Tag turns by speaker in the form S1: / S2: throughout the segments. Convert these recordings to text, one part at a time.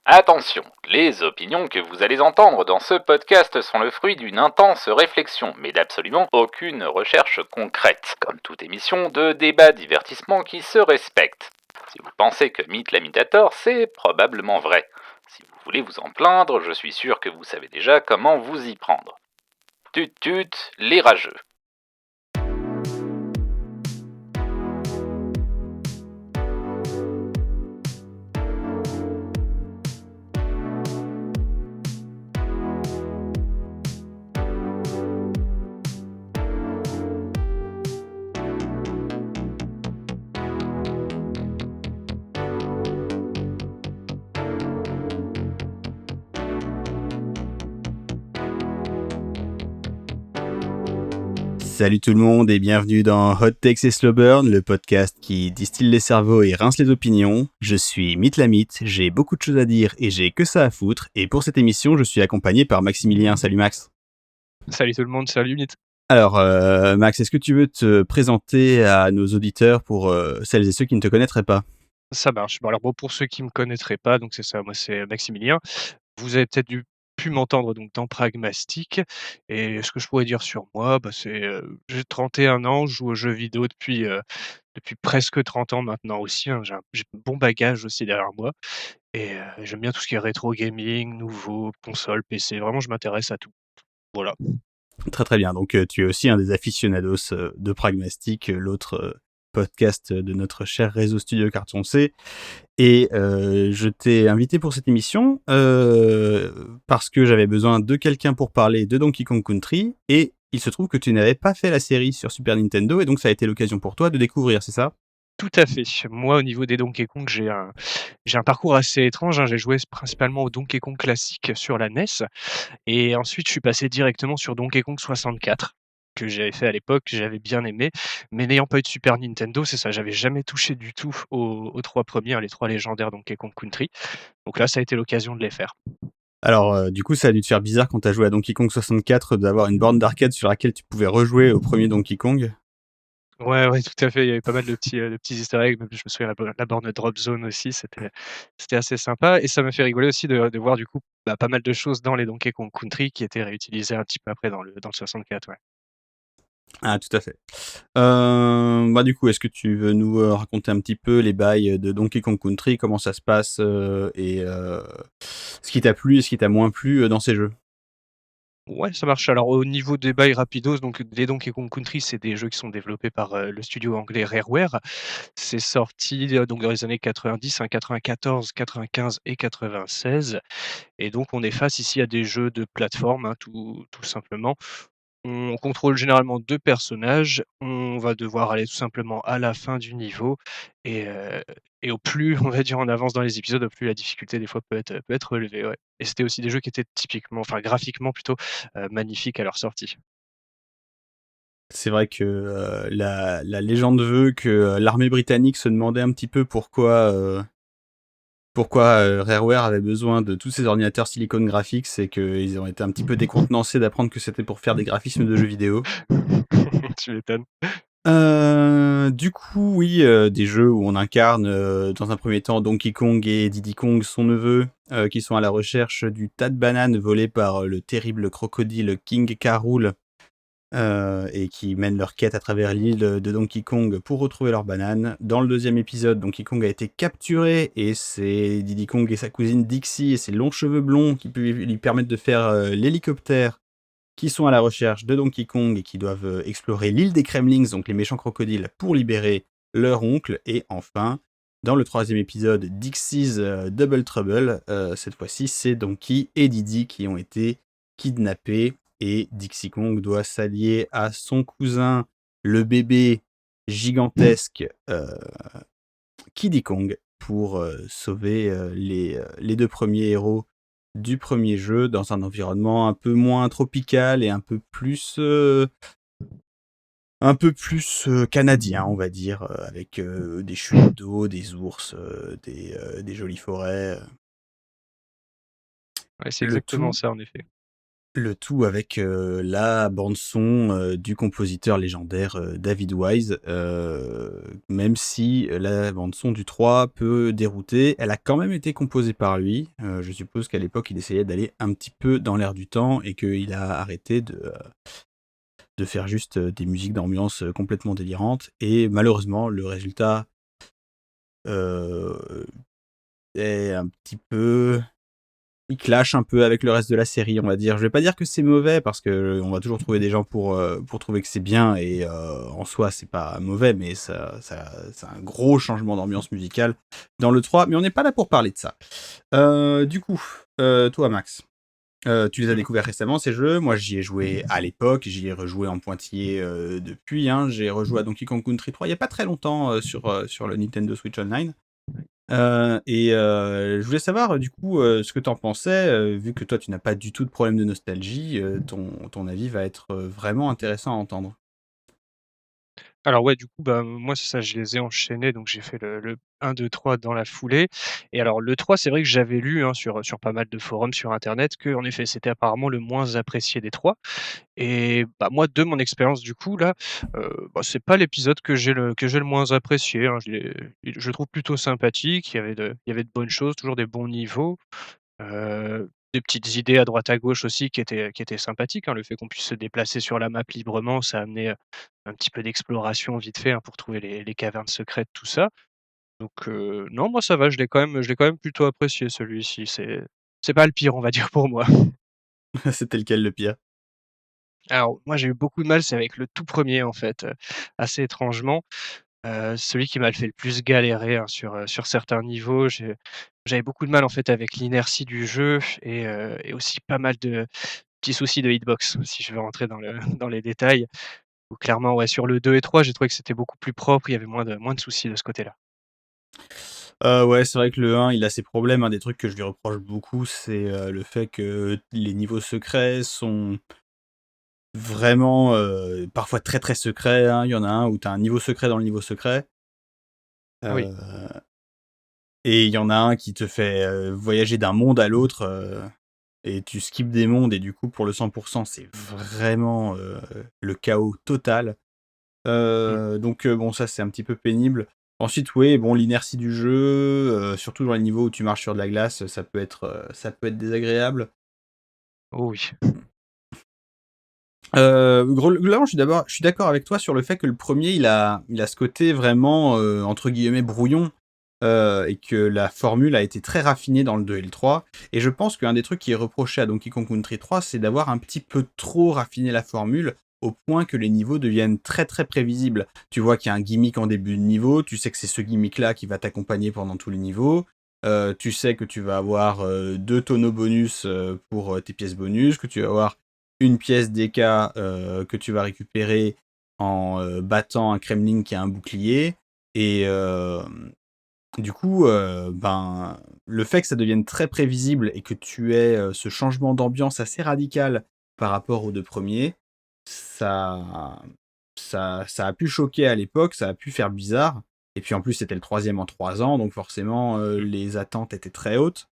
S1: Attention, les opinions que vous allez entendre dans ce podcast sont le fruit d'une intense réflexion, mais d'absolument aucune recherche concrète, comme toute émission de débat divertissement qui se respecte. Si vous pensez que Mythe l'imitator, c'est probablement vrai. Si vous voulez vous en plaindre, je suis sûr que vous savez déjà comment vous y prendre. Tut tut, les rageux.
S2: Salut tout le monde et bienvenue dans Hot Takes et Slow Burn, le podcast qui distille les cerveaux et rince les opinions. Je suis Mythe la Mythe, j'ai beaucoup de choses à dire et j'ai que ça à foutre. Et pour cette émission, je suis accompagné par Maximilien. Salut Max.
S3: Salut tout le monde, salut Mythe.
S2: Alors Max, est-ce que tu veux te présenter à nos auditeurs pour celles et ceux qui ne te connaîtraient pas ?
S3: Ça marche. Bon, alors bon, pour ceux qui me connaîtraient pas, donc c'est ça, moi c'est Maximilien. Vous avez peut-être pu m'entendre donc dans Pragmastic. Et ce que je pourrais dire sur moi, c'est j'ai 31 ans, je joue aux jeux vidéo depuis presque 30 ans maintenant aussi, hein. J'ai un bon bagage aussi derrière moi. Et j'aime bien tout ce qui est rétro gaming, nouveau, console, PC. Vraiment, je m'intéresse à tout. Voilà.
S2: Très très bien, donc tu es aussi un des aficionados de Pragmastic, l'autre podcast de notre cher réseau Studio Carton C. Et je t'ai invité pour cette émission parce que j'avais besoin de quelqu'un pour parler de Donkey Kong Country, et il se trouve que tu n'avais pas fait la série sur Super Nintendo, et donc ça a été l'occasion pour toi de découvrir, c'est ça ?
S3: Tout à fait. Moi, au niveau des Donkey Kong, j'ai un parcours assez étrange, hein. J'ai joué principalement au Donkey Kong classique sur la NES, et ensuite je suis passé directement sur Donkey Kong 64 que j'avais fait à l'époque, que j'avais bien aimé, mais n'ayant pas eu de Super Nintendo, c'est ça, j'avais jamais touché du tout aux 3 premiers, hein, les 3 légendaires Donkey Kong Country. Donc là, ça a été l'occasion de les faire.
S2: Alors du coup, ça a dû te faire bizarre quand t'as joué à Donkey Kong 64 d'avoir une borne d'arcade sur laquelle tu pouvais rejouer au premier Donkey Kong.
S3: Ouais, ouais, tout à fait, il y avait pas mal de petits easter eggs, même je me souviens la borne Drop Zone aussi, c'était assez sympa, et ça m'a fait rigoler aussi de voir du coup, pas mal de choses dans les Donkey Kong Country qui étaient réutilisées un petit peu après dans le 64, ouais.
S2: Ah, tout à fait. Bah du coup, est-ce que tu veux nous raconter un petit peu les bails de Donkey Kong Country, comment ça se passe et ce qui t'a plu et ce qui t'a moins plu dans ces jeux ?
S3: Ouais, ça marche. Alors au niveau des bails rapidos, donc les Donkey Kong Country, c'est des jeux qui sont développés par, le studio anglais Rareware. C'est sorti, donc dans les années 90, hein, 94, 95 et 96, et donc on est face ici à des jeux de plateforme, hein, tout simplement. On contrôle généralement 2 personnages, on va devoir aller tout simplement à la fin du niveau, et heu et au plus, on va dire, on avance dans les épisodes, au plus la difficulté des fois peut être relevée, ouais. Et c'était aussi des jeux qui étaient typiquement, enfin graphiquement plutôt, magnifiques à leur sortie.
S2: C'est vrai que la légende veut que l'armée britannique se demandait un petit peu pourquoi Rareware avait besoin de tous ces ordinateurs Silicon Graphics, et qu'ils ont été un petit peu décontenancés d'apprendre que c'était pour faire des graphismes de jeux vidéo.
S3: Tu m'étonnes.
S2: Du coup, oui, des jeux où on incarne dans un premier temps Donkey Kong et Diddy Kong, son neveu, qui sont à la recherche du tas de bananes volé par le terrible crocodile King K. Rool, et qui mènent leur quête à travers l'île de Donkey Kong pour retrouver leurs bananes. Dans le deuxième épisode, Donkey Kong a été capturé, et c'est Diddy Kong et sa cousine Dixie et ses longs cheveux blonds qui lui permettent de faire l'hélicoptère, qui sont à la recherche de Donkey Kong et qui doivent explorer l'île des Kremlings, donc les méchants crocodiles, pour libérer leur oncle. Et enfin, dans le troisième épisode, Dixie's Double Trouble, cette fois-ci, c'est Donkey et Diddy qui ont été kidnappés, et Dixie Kong doit s'allier à son cousin, le bébé gigantesque Kiddy Kong, pour sauver les deux premiers héros du premier jeu dans un environnement un peu moins tropical et un peu plus canadien, on va dire, avec des chutes d'eau, des ours, des jolies forêts.
S3: Ouais, c'est
S2: Le
S3: exactement
S2: tout
S3: ça en effet.
S2: Le tout avec, la bande son, du compositeur légendaire, David Wise, même si la bande son du 3 peut dérouter, elle a quand même été composée par lui. Je suppose qu'à l'époque, il essayait d'aller un petit peu dans l'air du temps et qu'il a arrêté de faire juste, des musiques d'ambiance, complètement délirantes et malheureusement, le résultat, heu, est un petit peu il clash un peu avec le reste de la série, on va dire. Je vais pas dire que c'est mauvais parce que on va toujours trouver des gens pour trouver que c'est bien et en soi c'est pas mauvais, mais c'est un gros changement d'ambiance musicale dans le 3. Mais on n'est pas là pour parler de ça. Du coup, toi Max, tu les as
S3: Mmh.
S2: découverts récemment ces jeux. Moi j'y ai joué à l'époque, j'y ai rejoué en pointillé depuis. Hein. J'ai rejoué à Donkey Kong Country 3 il y a pas très longtemps sur le Nintendo Switch Online. Je voulais savoir, du coup, ce que tu en pensais, vu que toi tu n'as pas du tout de problème de nostalgie, ton avis va être, vraiment intéressant à entendre.
S3: Alors ouais, du coup, bah, moi, c'est ça, je les ai enchaînés, donc j'ai fait le 1, 2, 3 dans la foulée et alors le 3, c'est vrai que j'avais lu, hein, sur pas mal de forums sur internet que en effet, c'était apparemment le moins apprécié des 3 et bah, moi, de mon expérience, du coup, là, bah, c'est pas l'épisode que j'ai le moins apprécié, hein. Je le trouve plutôt sympathique, il y avait de bonnes choses, toujours des bons niveaux. Des petites idées à droite à gauche aussi qui étaient sympathiques, hein. Le fait qu'on puisse se déplacer sur la map librement, ça a amené, un petit peu d'exploration vite fait, hein, pour trouver les cavernes secrètes, tout ça. Donc non, moi ça va, je l'ai quand même plutôt apprécié celui-ci. C'est pas le pire, on va dire pour moi.
S2: C'était lequel le pire?
S3: Alors moi j'ai eu beaucoup de mal, c'est avec le tout premier en fait, assez étrangement. Celui qui m'a fait le plus galérer, hein, sur certains niveaux. J'avais beaucoup de mal en fait avec l'inertie du jeu et aussi pas mal de petits soucis de hitbox, si je veux rentrer dans le dans les détails. Où clairement, ouais, sur le 2 et 3, j'ai trouvé que c'était beaucoup plus propre, il y avait moins de soucis de ce côté-là.
S2: Ouais, c'est vrai que le 1, il a ses problèmes, un des trucs que je lui reproche beaucoup, c'est, le fait que les niveaux secrets sont vraiment, parfois très, très secrets, hein. Il y en a un où tu as un niveau secret dans le niveau secret,
S3: Oui,
S2: heu et il y en a un qui te fait, voyager d'un monde à l'autre, et tu skips des mondes et du coup pour le 100 c'est vraiment, le chaos total.
S3: mmh.
S2: Bon ça c'est un petit peu pénible. Ensuite oui, bon l'inertie du jeu, surtout dans les niveaux où tu marches sur de la glace, ça peut être désagréable.
S3: Oh oui.
S2: Globalement je suis d'accord avec toi sur le fait que le premier il a ce côté vraiment, entre guillemets «brouillon», et que la formule a été très raffinée dans le 2 et le 3 et je pense qu'un des trucs qui est reproché à Donkey Kong Country 3, c'est d'avoir un petit peu trop raffiné la formule, au point que les niveaux deviennent très, très prévisibles. Tu vois qu'il y a un gimmick en début de niveau, tu sais que c'est ce gimmick-là qui va t'accompagner pendant tous les niveaux, tu sais que tu vas avoir, 2 tonneaux bonus, pour, tes pièces bonus, que tu vas avoir une pièce d'E.K., que tu vas récupérer en, battant un Kremling qui a un bouclier et du coup, ben, le fait que ça devienne très prévisible et que tu aies, ce changement d'ambiance assez radical par rapport aux 2 premiers, ça ça a pu choquer à l'époque, ça a pu faire bizarre et puis en plus c'était le troisième en 3 ans donc forcément,
S3: Mmh.
S2: les attentes étaient très hautes.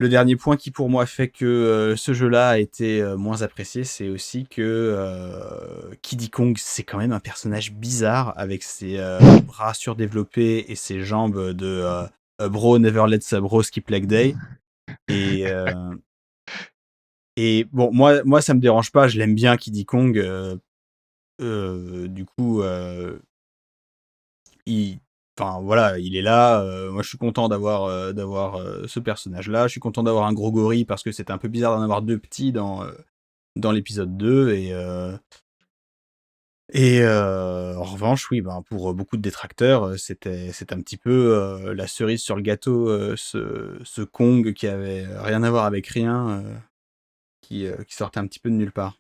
S2: Le dernier point qui pour moi fait que, ce jeu-là a été, moins apprécié, c'est aussi que, Kiddy Kong, c'est quand même un personnage bizarre avec ses, bras surdéveloppés et ses jambes de, Bro never lets a bro skip leg day et bon moi ça me dérange pas, je l'aime bien Kiddy Kong, du coup, il enfin voilà, il est là, moi je suis content d'avoir, ce personnage-là. Je suis content d'avoir un gros gorille parce que c'était un peu bizarre d'en avoir 2 petits dans l'épisode 2 en revanche, oui, ben, pour, beaucoup de détracteurs, c'était un petit peu, la cerise sur le gâteau, ce Kong qui avait rien à voir avec rien, qui sortait un petit peu de nulle part.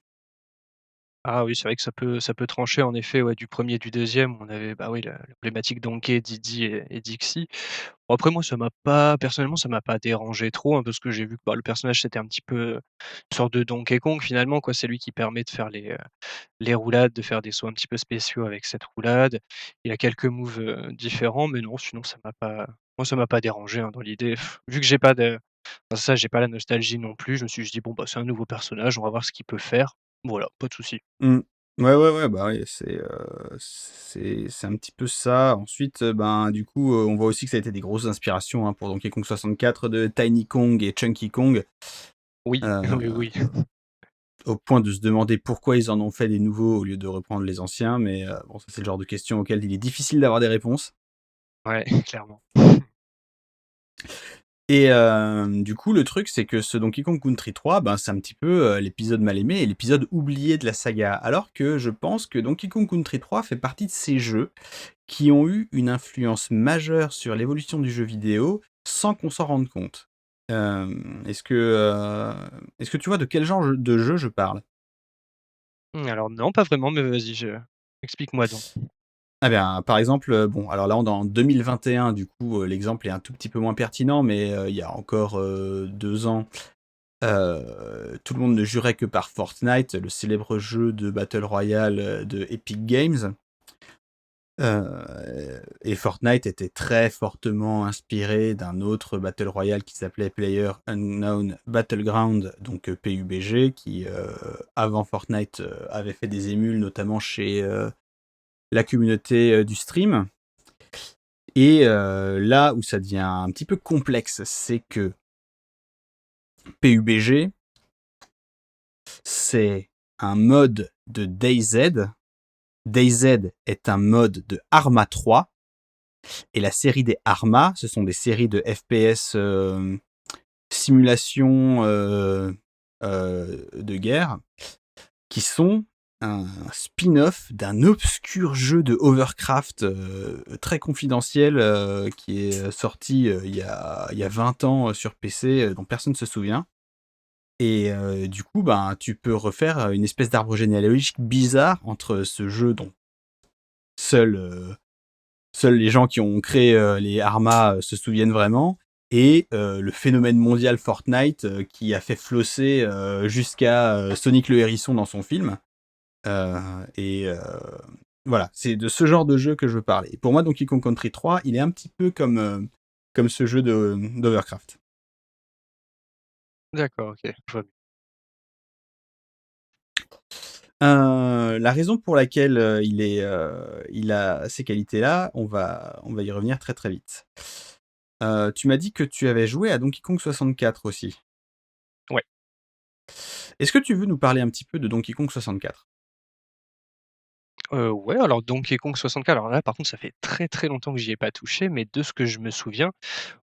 S3: Ah oui, c'est vrai que ça peut trancher en effet, ouais, du premier et du deuxième. On avait, bah oui, la problématique Donkey, Diddy et Dixie. Bon après moi ça m'a pas personnellement ça m'a pas dérangé trop, hein, parce que j'ai vu que, bah, le personnage c'était un petit peu, une sorte de Donkey Kong finalement quoi. C'est lui qui permet de faire les roulades, de faire des sauts un petit peu spéciaux avec cette roulade. Il a quelques moves, différents, mais non sinon ça m'a pas moi ça m'a pas dérangé, hein, dans l'idée. Vu que j'ai pas Enfin, ça, j'ai pas la nostalgie non plus. Je me suis juste dit: «Bon, bah, c'est un nouveau personnage, on va voir ce qu'il peut faire». Voilà, pas de souci.
S2: Mmh. Ouais, bah, oui, c'est un petit peu ça. Ensuite, ben, du coup, on voit aussi que ça a été des grosses inspirations, hein, pour Donkey Kong 64 de Tiny Kong et Chunky Kong,
S3: Oui, oui,
S2: heu,
S3: oui.
S2: au point de se demander pourquoi ils en ont fait des nouveaux au lieu de reprendre les anciens, mais bon, ça, c'est le genre de questions auxquelles il est difficile d'avoir des réponses.
S3: Ouais, clairement.
S2: Et du coup, le truc, c'est que ce Donkey Kong Country 3, ben, c'est un petit peu, l'épisode mal aimé et l'épisode oublié de la saga. Alors que je pense que Donkey Kong Country 3 fait partie de ces jeux qui ont eu une influence majeure sur l'évolution du jeu vidéo sans qu'on s'en rende compte. Est-ce que tu vois de quel genre de jeu je parle?
S3: Alors non, pas vraiment, mais vas-y, je explique-moi donc.
S2: Ah bien, par exemple, bon, alors là, on est en 2021, du coup, l'exemple est un tout petit peu moins pertinent, mais il y a encore, 2 ans, tout le monde ne jurait que par Fortnite, le célèbre jeu de battle royale, de Epic Games. Et Fortnite était très fortement inspiré d'un autre battle royale qui s'appelait PlayerUnknown's Battleground, donc PUBG, qui, avant Fortnite, avait fait des émules, notamment chez, la communauté, du stream. Et là où ça devient un petit peu complexe, c'est que PUBG, c'est un mode de DayZ. DayZ est un mode de Arma 3. Et la série des Arma, ce sont des séries de FPS simulation de guerre qui sont un spin-off d'un obscur jeu de Overcraft très confidentiel qui est sorti il y a 20 ans sur PC dont personne ne se souvient. Et du coup, ben, tu peux refaire une espèce d'arbre généalogique bizarre entre ce jeu dont seuls, seuls les gens qui ont créé les Arma se souviennent vraiment, et le phénomène mondial Fortnite qui a fait flosser jusqu'à Sonic le Hérisson dans son film. Euh, et voilà, c'est de ce genre de jeu que je veux parler. Et pour moi, Donkey Kong Country 3, il est un petit peu comme ce jeu d'Overcraft.
S3: D'accord, OK, je vois.
S2: La raison pour laquelle il a ces qualités-là, on va y revenir très très vite. Tu m'as dit que tu avais joué à Donkey Kong 64 aussi.
S3: Ouais.
S2: Est-ce que tu veux nous parler un petit peu de Donkey Kong 64?
S3: Ouais, alors Donkey Kong 64, alors là, par contre, ça fait très, très longtemps que j'y ai pas touché, mais de ce que je me souviens,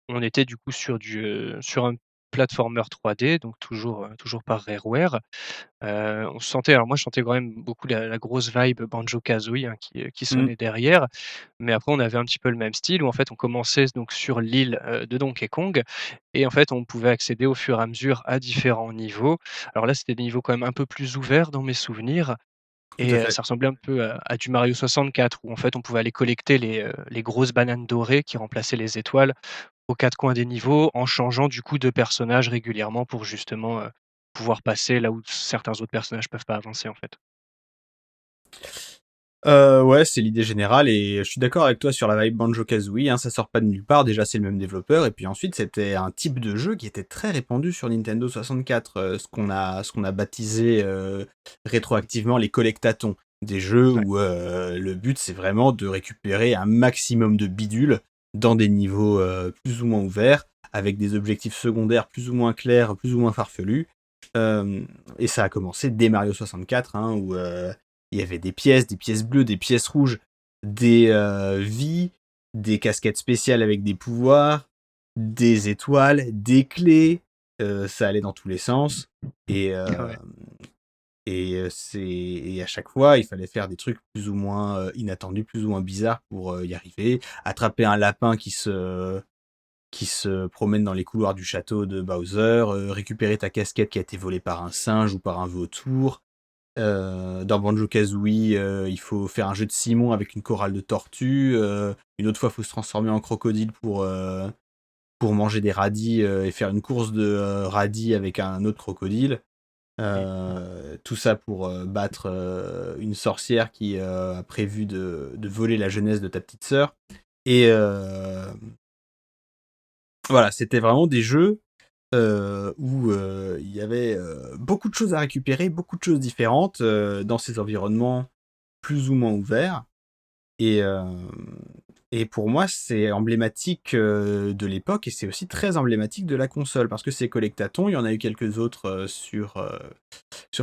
S3: on était du coup sur un platformer 3D, donc toujours par Rareware. On sentait, alors moi je sentais quand même beaucoup la grosse vibe Banjo-Kazooie, hein, qui
S2: Mmh,
S3: sonnait derrière. Mais après on avait un petit peu le même style où en fait on commençait donc sur l'île, de Donkey Kong et en fait on pouvait accéder au fur et à mesure à différents niveaux. Alors là c'était des niveaux quand même un peu plus ouverts dans mes souvenirs
S2: tout
S3: et
S2: à fait.
S3: ça ressemblait un peu à du Mario 64 où en fait on pouvait aller collecter les grosses bananes dorées qui remplaçaient les étoiles aux 4 coins des niveaux, en changeant du coup de personnage régulièrement pour justement, pouvoir passer là où certains autres personnages peuvent pas avancer en fait.
S2: Ouais, c'est l'idée générale et je suis d'accord avec toi sur la vibe Banjo-Kazooie, hein, ça sort pas de nulle part. Déjà, c'est le même développeur et puis ensuite, c'était un type de jeu qui était très répandu sur Nintendo 64, ce qu'on a baptisé, rétroactivement les collectatons. Des jeux
S3: Ouais.
S2: où, le but, c'est vraiment de récupérer un maximum de bidules dans des niveaux, plus ou moins ouverts, avec des objectifs secondaires plus ou moins clairs, plus ou moins farfelus. Et ça a commencé dès Mario 64, hein, où, il y avait des pièces bleues, des pièces rouges, des vies, des casquettes spéciales avec des pouvoirs, des étoiles, des clés. Ça allait dans tous les sens. Et,
S3: Ouais.
S2: et à chaque fois, il fallait faire des trucs plus ou moins inattendus, plus ou moins bizarres pour y arriver. Attraper un lapin qui se promène dans les couloirs du château de Bowser, récupérer ta casquette qui a été volée par un singe ou par un vautour. Dans Banjo-Kazooie, il faut faire un jeu de Simon avec une chorale de tortues. Une autre fois, il faut se transformer en crocodile pour manger des radis et faire une course de radis avec un autre crocodile.
S3: Mmh.
S2: Tout ça pour battre une sorcière qui a prévu de voler la jeunesse de ta petite sœur. Et voilà, c'était vraiment des jeux où il y avait beaucoup de choses à récupérer, beaucoup de choses différentes dans ces environnements plus ou moins ouverts. Et, euh, et pour moi, c'est emblématique de l'époque et c'est aussi très emblématique de la console parce que ces collectatons, il y en a eu quelques autres sur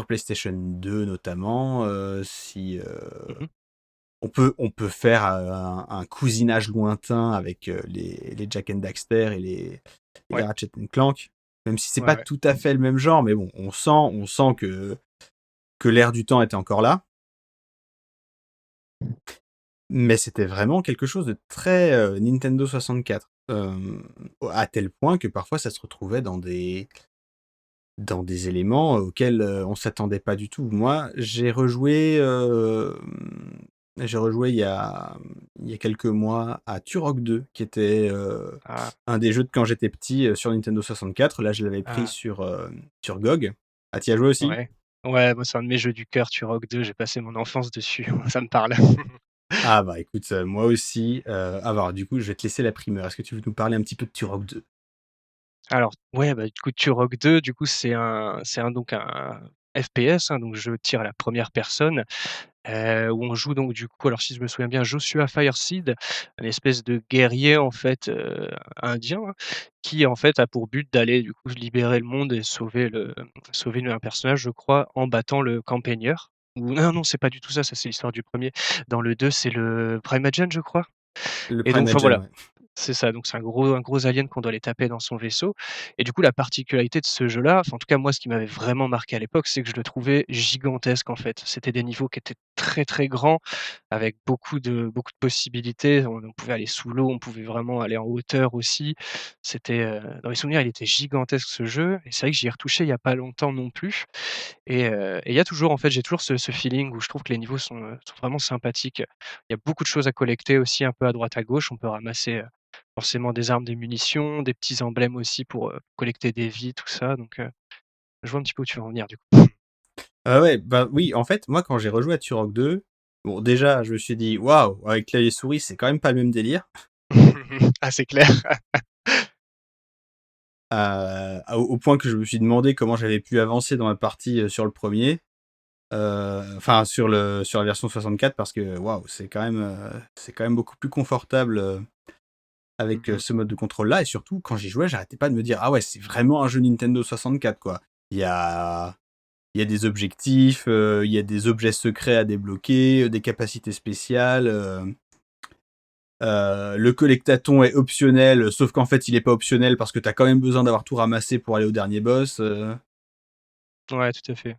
S2: PlayStation 2 notamment. Si
S3: Mmh.
S2: on peut faire un cousinage lointain avec les Jak and Daxter et les
S3: Ouais,
S2: Ratchet Clank, même si c'est
S3: ouais,
S2: pas
S3: ouais.
S2: tout à fait le même genre, mais bon, on sent que l'air du temps était encore là. Mais c'était vraiment quelque chose de très Nintendo 64. À tel point que parfois ça se retrouvait dans des éléments auxquels on s'attendait pas du tout. Moi, j'ai rejoué il y a quelques mois à Turok 2, qui était
S3: Ah,
S2: un des jeux de quand j'étais petit sur Nintendo 64. Là, je l'avais pris
S3: ah,
S2: sur GOG. Ah, t'y as joué aussi?
S3: ouais. Ouais, moi, c'est un de mes jeux du cœur, Turok 2, j'ai passé mon enfance dessus, ça me parle.
S2: Ah bah écoute, moi aussi. Alors du coup, je vais te laisser la primeur. Est-ce que tu veux nous parler un petit peu de Turok 2?
S3: Alors, ouais, bah, du coup, Turok 2, du coup, donc un FPS, hein, donc jeu de tir à la première personne. Où on joue donc du coup, alors si je me souviens bien, Joshua Fireseed, un espèce de guerrier en fait, indien, hein, qui en fait a pour but d'aller du coup libérer le monde et sauver un personnage je crois en battant le Campaigner. Ou non, non, c'est pas du tout ça, ça c'est l'histoire du premier. Dans le 2 c'est le Primogen je crois?
S2: Le
S3: Et donc enfin
S2: Primogen,
S3: voilà,
S2: ouais.
S3: c'est ça, donc c'est un gros alien qu'on doit aller taper dans son vaisseau et du coup la particularité de ce jeu-là, enfin en tout cas moi ce qui m'avait vraiment marqué à l'époque, c'est que je le trouvais gigantesque en fait. C'était des niveaux qui étaient très, très grands avec beaucoup de possibilités. On pouvait aller sous l'eau, on pouvait vraiment aller en hauteur aussi. Dans les souvenirs, il était gigantesque ce jeu et c'est vrai que j'y ai retouché il y a pas longtemps non plus et il y a toujours en fait, j'ai toujours ce feeling où je trouve que les niveaux sont vraiment sympathiques. Il y a beaucoup de choses à collecter aussi un peu à droite à gauche. On peut ramasser, forcément des armes, des munitions, des petits emblèmes aussi pour, collecter des vies, tout ça donc je vois un petit peu où tu veux en venir du coup.
S2: Ah ouais, bah oui, en fait, moi quand j'ai rejoué à Turok 2, bon déjà, je me suis dit: «Waouh, avec clavier et souris, c'est quand même pas le même délire».
S3: Ah c'est clair.
S2: Au point que je me suis demandé comment j'avais pu avancer dans ma partie sur le premier. Enfin sur la version 64 parce que waouh, c'est quand même beaucoup plus confortable avec
S3: Mmh.
S2: ce mode de contrôle là et surtout quand j'y jouais, j'arrêtais pas de me dire ah ouais, c'est vraiment un jeu Nintendo 64 quoi. Il y a il y a des objectifs, il y a des objets secrets à débloquer, des capacités spéciales. Le collectaton est optionnel, sauf qu'en fait il est pas optionnel parce que t'as quand même besoin d'avoir tout ramassé pour aller au dernier boss.
S3: Ouais, tout à fait.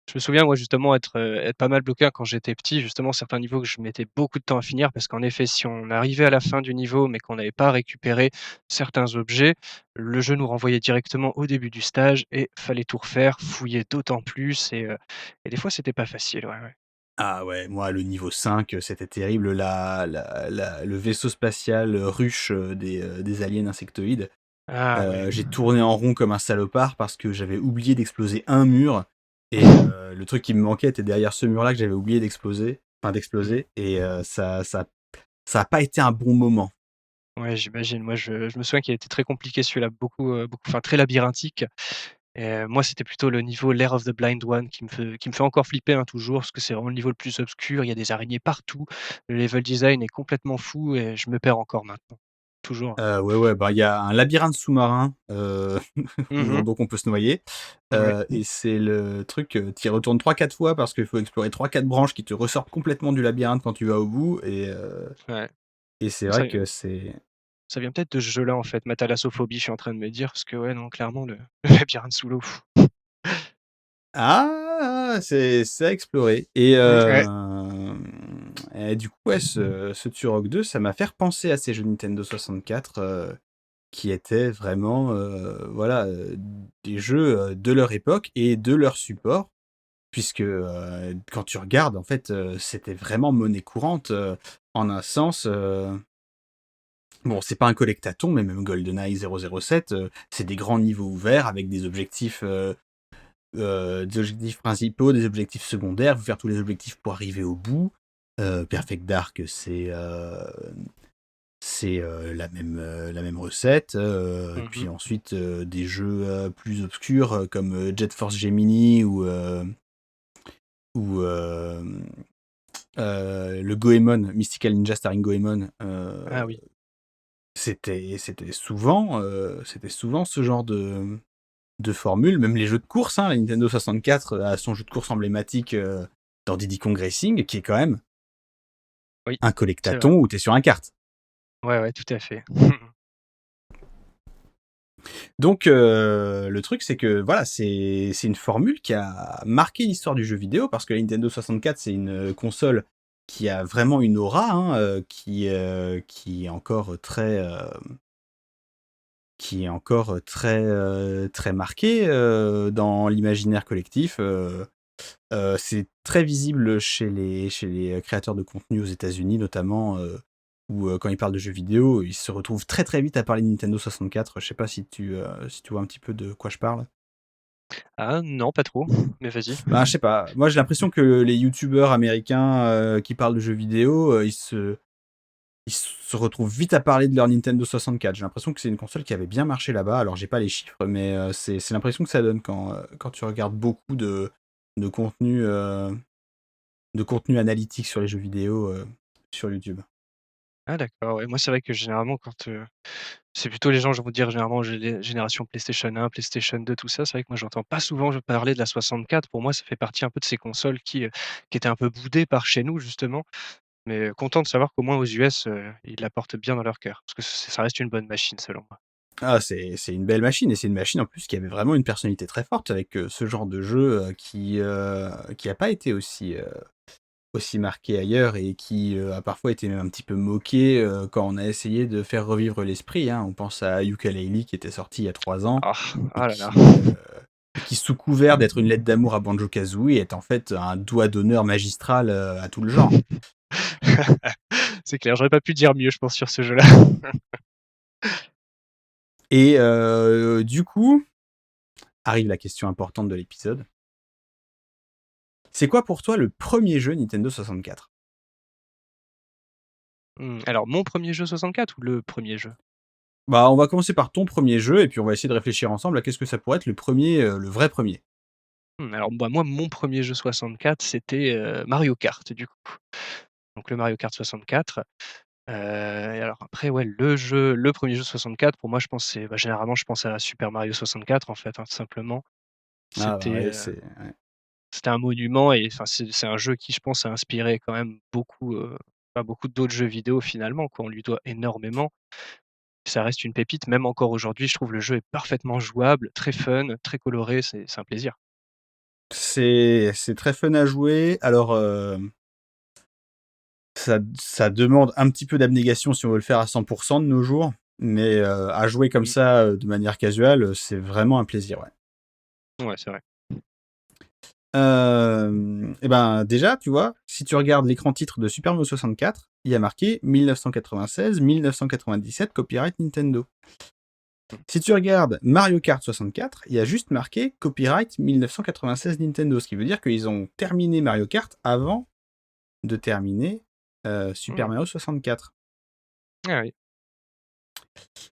S3: Je me souviens, moi, justement, être pas mal bloqué, hein, quand j'étais petit, justement, certains niveaux que je mettais beaucoup de temps à finir parce qu'en effet, si on arrivait à la fin du niveau, mais qu'on n'avait pas récupéré certains objets, le jeu nous renvoyait directement au début du stage et fallait tout refaire, fouiller d'autant plus et des fois, c'était pas facile, ouais, ouais.
S2: Ah ouais, moi le niveau 5, c'était terrible, le vaisseau spatial ruche des aliens insectoïdes.
S3: Ah ouais.
S2: J'ai tourné en rond comme un salopard parce que j'avais oublié d'exploser un mur et le truc qui me manquait était derrière ce mur-là que j'avais oublié
S3: Mmh.
S2: d'exploser et ça a pas été un bon moment.
S3: Ouais, j'imagine. Moi, je me souviens qu'il était très compliqué celui-là, beaucoup, enfin, très labyrinthique. Moi, c'était plutôt le niveau Lair of the Blind One qui me fait encore flipper, hein, toujours, parce que c'est vraiment le niveau le plus obscur. Il y a des araignées partout. Le level design est complètement fou et je me perds encore maintenant. Toujours.
S2: Ouais, ouais, bah, il y a un labyrinthe sous-marin, où
S3: Mmh.
S2: donc on peut se noyer,
S3: Ouais,
S2: et c'est le truc, tu y retournes 3-4 fois parce qu'il faut explorer 3-4 branches qui te ressortent complètement du labyrinthe quand tu vas au bout
S3: ouais.
S2: et c'est
S3: Ça
S2: vrai que c'est
S3: ça vient peut-être de ce jeu-là, en fait, ma thalassophobie, je suis en train de me dire, parce que ouais, non, clairement, le le labyrinthe sous l'eau.
S2: c'est à explorer et
S3: Ouais.
S2: du coup, ouais, ce Turok 2, ça m'a fait repenser à ces jeux Nintendo 64, qui étaient vraiment, voilà, des jeux, de leur époque et de leur support. Puisque, quand tu regardes, en fait, c'était vraiment monnaie courante, en un sens, bon, c'est pas un collectathon, mais même GoldenEye 007, c'est des grands niveaux ouverts avec des objectifs principaux, des objectifs secondaires, faut faire tous les objectifs pour arriver au bout. Perfect Dark, c'est la même recette.
S3: Mmh.
S2: Puis ensuite, des jeux plus obscurs comme Jet Force Gemini ou le Goemon, Mystical Ninja starring Goemon.
S3: Ah oui.
S2: C'était souvent ce genre de formule. Même les jeux de course, hein, la Nintendo 64 a son jeu de course emblématique dans Diddy Kong Racing, qui est quand même
S3: Oui,
S2: un
S3: c'est vrai.
S2: collectathon où t'es sur un kart.
S3: Ouais, ouais, tout à fait.
S2: Donc le truc c'est que voilà, c'est une formule qui a marqué l'histoire du jeu vidéo parce que la Nintendo 64 c'est une console qui a vraiment une aura, hein, qui est encore très marquée dans l'imaginaire collectif. C'est très visible chez les créateurs de contenu aux États-Unis notamment, où quand ils parlent de jeux vidéo, ils se retrouvent très très vite à parler de Nintendo 64. Je sais pas si tu vois un petit peu de quoi je parle.
S3: Ah non, pas trop, mais vas-y.
S2: Ben, je sais pas. Moi, j'ai l'impression que les youtubeurs américains qui parlent de jeux vidéo, ils se retrouvent vite à parler de leur Nintendo 64. J'ai l'impression que c'est une console qui avait bien marché là-bas. Alors, j'ai pas les chiffres, mais c'est l'impression que ça donne quand tu regardes beaucoup de contenu, euh, de contenu analytique sur les jeux vidéo sur YouTube.
S3: Ah d'accord, ouais. Moi, c'est vrai que généralement quand, c'est plutôt les gens, je vais vous dire généralement génération PlayStation 1, PlayStation 2, tout ça, c'est vrai que moi j'entends pas souvent parler de la 64. Pour moi, ça fait partie un peu de ces consoles qui étaient un peu boudées par chez nous justement, mais content de savoir qu'au moins aux US, ils la portent bien dans leur cœur. Parce que ça reste une bonne machine selon moi.
S2: Ah, c'est une belle machine, et c'est une machine en plus qui avait vraiment une personnalité très forte avec ce genre de jeu qui a pas été aussi marqué ailleurs et qui a parfois été même un petit peu moqué quand on a essayé de faire revivre l'esprit, hein. On pense à Yooka-Laylee qui était sorti il y a 3 ans
S3: Ah!
S2: et
S3: Ah là là.
S2: qui sous couvert d'être une lettre d'amour à Banjo-Kazooie est en fait un doigt d'honneur magistral à tout le genre.
S3: C'est clair, j'aurais pas pu dire mieux, je pense, sur ce jeu-là.
S2: Et du coup, arrive la question importante de l'épisode. C'est quoi pour toi le premier jeu Nintendo 64?
S3: Alors mon premier jeu 64 ou le premier jeu?
S2: Bah, on va commencer par ton premier jeu et puis on va essayer de réfléchir ensemble à qu'est-ce que ça pourrait être le premier, le vrai premier.
S3: Alors bah, moi, mon premier jeu 64, c'était, Mario Kart, du coup. Donc le Mario Kart 64, et alors après, ouais, le premier jeu 64, pour moi, je pense c'est bah, généralement, je pense à Super Mario 64, en fait, hein, tout simplement.
S2: Ah bah
S3: C'était,
S2: ouais,
S3: heu,
S2: ouais.
S3: c'était un monument et enfin, c'est un jeu qui, je pense, a inspiré quand même beaucoup, bah, beaucoup d'autres jeux vidéo, finalement, quoi. On lui doit énormément. Ça reste une pépite, même encore aujourd'hui, je trouve le jeu est parfaitement jouable, très fun, très coloré, c'est un plaisir.
S2: C'est très fun à jouer. Alors, ça demande un petit peu d'abnégation si on veut le faire à 100 de nos jours, mais à jouer comme
S3: Mmh.
S2: ça, de manière casuale, c'est vraiment un plaisir, ouais.
S3: Ouais, c'est vrai.
S2: Et ben, déjà, tu vois, si tu regardes l'écran titre de Super Mario 64, il y a marqué 1996-1997 copyright Nintendo.
S3: Mmh.
S2: Si tu regardes Mario Kart 64, il y a juste marqué copyright 1996 Nintendo, ce qui veut dire qu'ils ont terminé Mario Kart avant de terminer Super
S3: Mmh.
S2: Mario 64.
S3: Ah oui,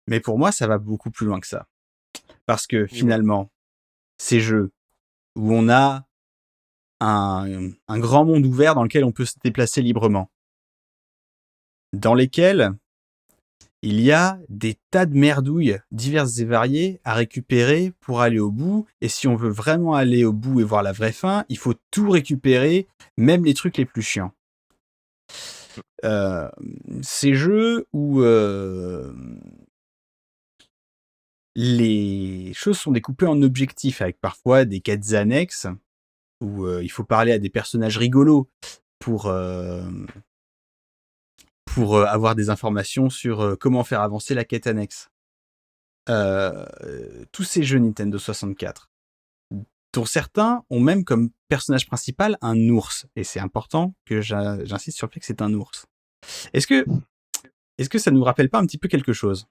S2: Mais pour moi, ça va beaucoup plus loin que ça. Parce que
S3: dis-moi?
S2: finalement, ces jeux où on a un grand monde ouvert dans lequel on peut se déplacer librement, dans lesquels il y a des tas de merdouilles diverses et variées à récupérer pour aller au bout. Et si on veut vraiment aller au bout et voir la vraie fin, il faut tout récupérer, même les trucs les plus chiants. Euh, Ces jeux où les choses sont découpées en objectifs avec parfois des quêtes annexes où il faut parler à des personnages rigolos pour, euh, pour avoir des informations sur comment faire avancer la quête annexe. Tous ces jeux Nintendo 64, dont certains ont même comme personnage principal un ours. Et c'est important que j'insiste sur le fait que c'est un ours. Est-ce que, est-ce que ça nous rappelle pas un petit peu quelque chose?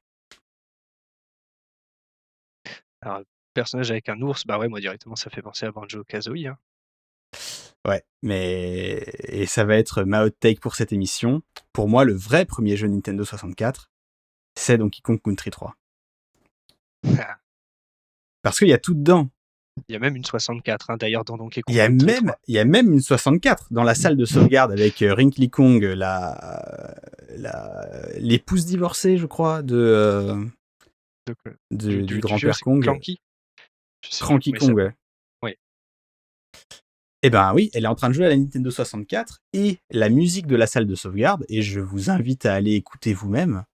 S3: Alors, personnage avec un ours, bah ouais, moi directement ça fait penser à Banjo-Kazooie, hein.
S2: Ouais, mais et ça va être ma hot take pour cette émission. Pour moi, le vrai premier jeu Nintendo 64, c'est Donkey Kong Country 3. Parce qu'il y a tout dedans.
S3: Il y a même une 64, hein, d'ailleurs, dans Donkey
S2: Il
S3: Kong
S2: y a
S3: Country
S2: même,
S3: 3.
S2: il y a même une 64 dans la salle de sauvegarde avec Wrinkly Kong, l'épouse divorcée, je crois,
S3: Donc,
S2: du
S3: du vieux,
S2: grand-père
S3: c'est
S2: Kong,
S3: Clanky. Je sais plus
S2: Cranky
S3: comment il
S2: Kong,
S3: s'appelle.
S2: ouais.
S3: Oui.
S2: Eh ben oui, elle est en train de jouer à la Nintendo 64 et la musique de la salle de sauvegarde, et je vous invite à aller écouter vous-même,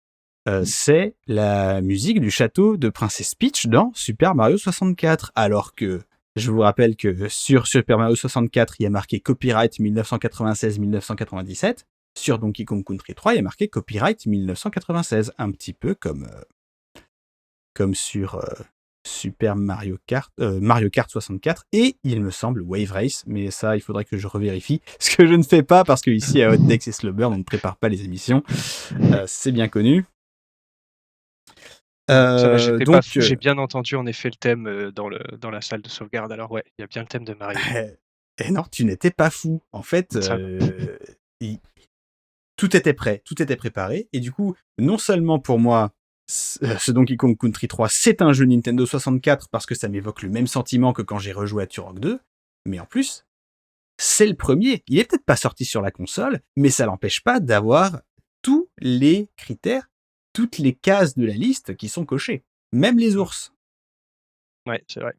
S2: c'est la musique du château de Princess Peach dans Super Mario 64. Alors que je vous rappelle que sur Super Mario 64, il y a marqué copyright 1996-1997. Sur Donkey Kong Country 3, il y a marqué copyright 1996. Un petit peu comme sur Super Mario Kart 64 et il me semble Wave Race, mais ça il faudrait que je revérifie, ce que je ne fais pas parce que ici à Hot Decks et Slobber on ne prépare pas les émissions, c'est bien connu.
S3: Ça va, j'étais pas fou.
S2: Donc
S3: J'ai bien entendu en effet le thème dans la salle de sauvegarde. Alors ouais, il y a bien le thème de Mario.
S2: et non, tu n'étais pas fou. En fait,
S3: Ça,
S2: tout était prêt, tout était préparé, et du coup, non seulement pour moi, ce Donkey Kong Country 3, c'est un jeu Nintendo 64 parce que ça m'évoque le même sentiment que quand j'ai rejoué à Turok 2, mais en plus, c'est le premier. Il est peut-être pas sorti sur la console, mais ça l'empêche pas d'avoir tous les critères, toutes les cases de la liste qui sont cochées. Même les ours.
S3: ouais, c'est vrai.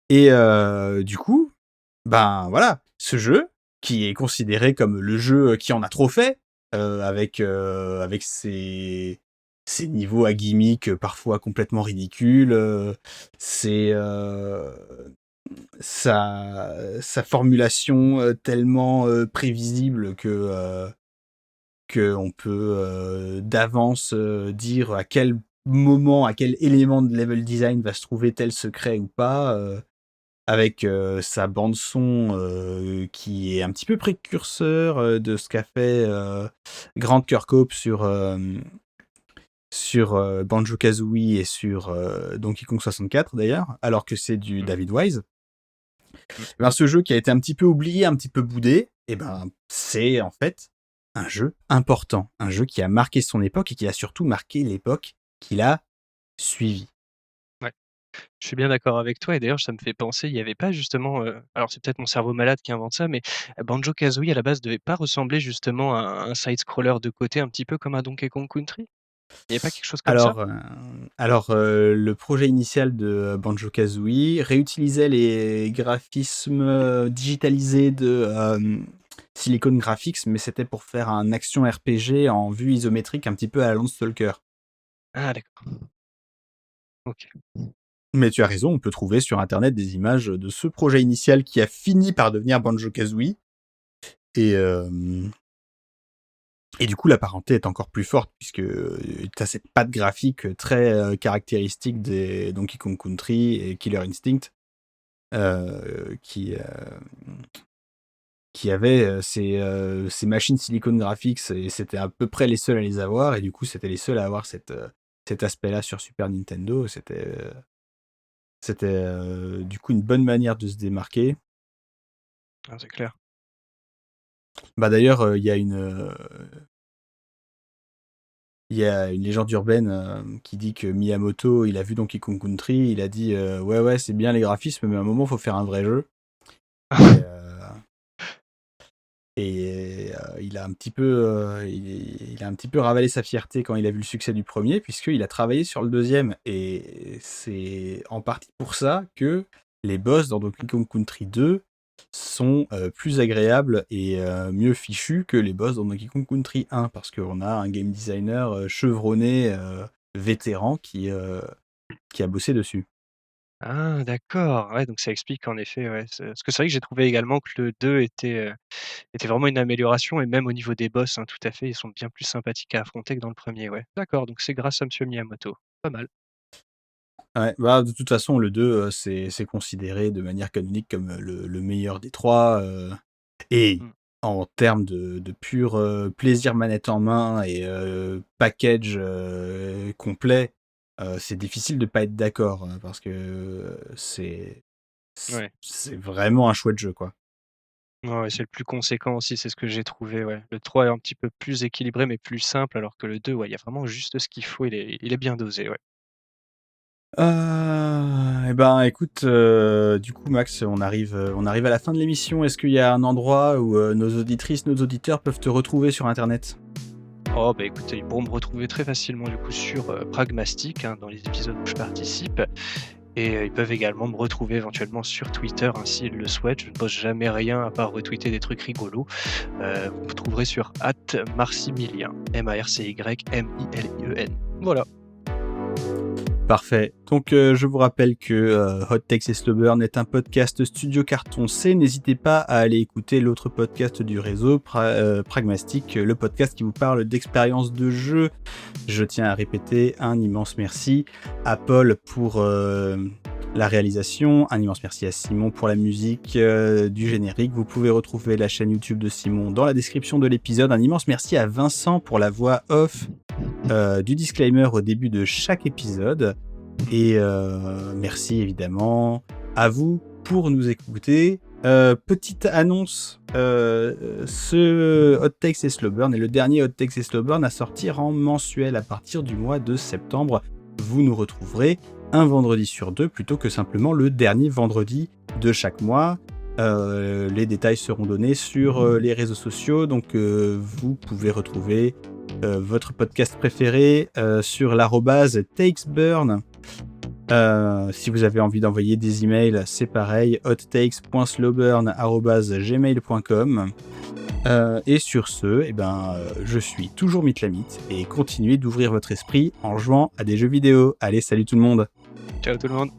S2: Et du coup, ben voilà, ce jeu, qui est considéré comme le jeu qui en a trop fait, avec ses niveaux à gimmick parfois complètement ridicules, sa formulation tellement prévisible que on peut d'avance dire à quel moment, à quel élément de level design va se trouver tel secret ou pas, avec sa bande son qui est un petit peu précurseur de ce qu'a fait Grant Kirkhope sur Banjo-Kazooie et sur Donkey Kong 64 d'ailleurs, alors que c'est du David Wise. Ben, ce jeu qui a été un petit peu oublié, un petit peu boudé, et ben c'est en fait un jeu important, un jeu qui a marqué son époque et qui a surtout marqué l'époque qu'il a suivi.
S3: Ouais. Je suis bien d'accord avec toi et d'ailleurs ça me fait penser, il y avait pas justement, alors c'est peut-être mon cerveau malade qui invente ça, mais Banjo-Kazooie à la base devait pas ressembler justement à un side scroller de côté un petit peu comme un Donkey Kong Country? Il y avait pas quelque chose comme ça?
S2: Alors, le projet initial de Banjo-Kazooie réutilisait les graphismes digitalisés de Silicon Graphics, mais c'était pour faire un action RPG en vue isométrique un petit peu à la Landstalker.
S3: Ah d'accord. OK.
S2: Mais tu as raison, on peut trouver sur internet des images de ce projet initial qui a fini par devenir Banjo-Kazooie. Et du coup, la parenté est encore plus forte puisque tu as cette patte graphique très caractéristique des Donkey Kong Country et Killer Instinct qui avaient ces machines Silicon Graphics et c'était à peu près les seuls à les avoir et du coup, c'était les seuls à avoir cet aspect-là sur Super Nintendo. C'était du coup une bonne manière de se démarquer.
S3: Ah c'est clair.
S2: Bah d'ailleurs, il y a une légende urbaine qui dit que Miyamoto, il a vu Donkey Kong Country, il a dit ouais, c'est bien les graphismes, mais à un moment, faut faire un vrai jeu. Il a un petit peu, il a un petit peu ravalé sa fierté quand il a vu le succès du premier, puisqu'il a travaillé sur le deuxième. Et c'est en partie pour ça que les boss dans Donkey Kong Country 2 sont plus agréables et mieux fichus que les boss dans Donkey Kong Country 1, parce qu'on a un game designer chevronné, vétéran, qui a bossé dessus.
S3: Ah d'accord, ouais donc ça explique en effet, ouais, parce que c'est vrai que j'ai trouvé également que le 2 était vraiment une amélioration et même au niveau des boss, hein, tout à fait, ils sont bien plus sympathiques à affronter que dans le premier, ouais. D'accord, donc c'est grâce à monsieur Miyamoto. Pas mal.
S2: Ouais, bah, de toute façon, le 2, c'est considéré de manière canonique comme le meilleur des trois. Et
S3: Mmh.
S2: en termes de pur plaisir manette en main et package complet, c'est difficile de pas être d'accord, parce que c'est
S3: Ouais.
S2: c'est vraiment un chouette jeu, quoi.
S3: Ouais, c'est le plus conséquent aussi, c'est ce que j'ai trouvé, ouais. Le 3 est un petit peu plus équilibré, mais plus simple, alors que le 2, ouais, il y a vraiment juste ce qu'il faut, il est bien dosé, ouais.
S2: Et ben, écoute, du coup, Max, on arrive à la fin de l'émission. Est-ce qu'il y a un endroit où, nos auditrices, nos auditeurs peuvent te retrouver sur internet?
S3: Oh bah écoutez, ils pourront me retrouver très facilement du coup sur Pragmastic, hein, dans les épisodes où je participe. Et ils peuvent également me retrouver éventuellement sur Twitter, hein, s'ils le souhaitent. Je ne poste jamais rien à part retweeter des trucs rigolos. Vous me trouverez sur @marcymilien, Marcymilien. Voilà.
S2: Parfait. Donc, je vous rappelle que Hot Takes et Slow Burn est un podcast Studio Carton C. N'hésitez pas à aller écouter l'autre podcast du réseau, Pragmastic, le podcast qui vous parle d'expériences de jeu. Je tiens à répéter un immense merci à Paul pour la réalisation, un immense merci à Simon pour la musique du générique. Vous pouvez retrouver la chaîne YouTube de Simon dans la description de l'épisode. Un immense merci à Vincent pour la voix off du disclaimer au début de chaque épisode. Et merci évidemment à vous pour nous écouter. Petite annonce, ce Hot Takes et Slow Burn est le dernier Hot Takes et Slow Burn à sortir en mensuel à partir du mois de septembre. Vous nous retrouverez un vendredi sur 2 plutôt que simplement le dernier vendredi de chaque mois. Les détails seront donnés sur les réseaux sociaux, donc vous pouvez retrouver votre podcast préféré sur l'arrobase takesburn. Si vous avez envie d'envoyer des emails, c'est pareil, hottakes.slowburn@gmail.com. Et sur ce, je suis toujours Mythlamite et continuez d'ouvrir votre esprit en jouant à des jeux vidéo. Allez, salut tout le monde!
S3: Ciao tout le monde.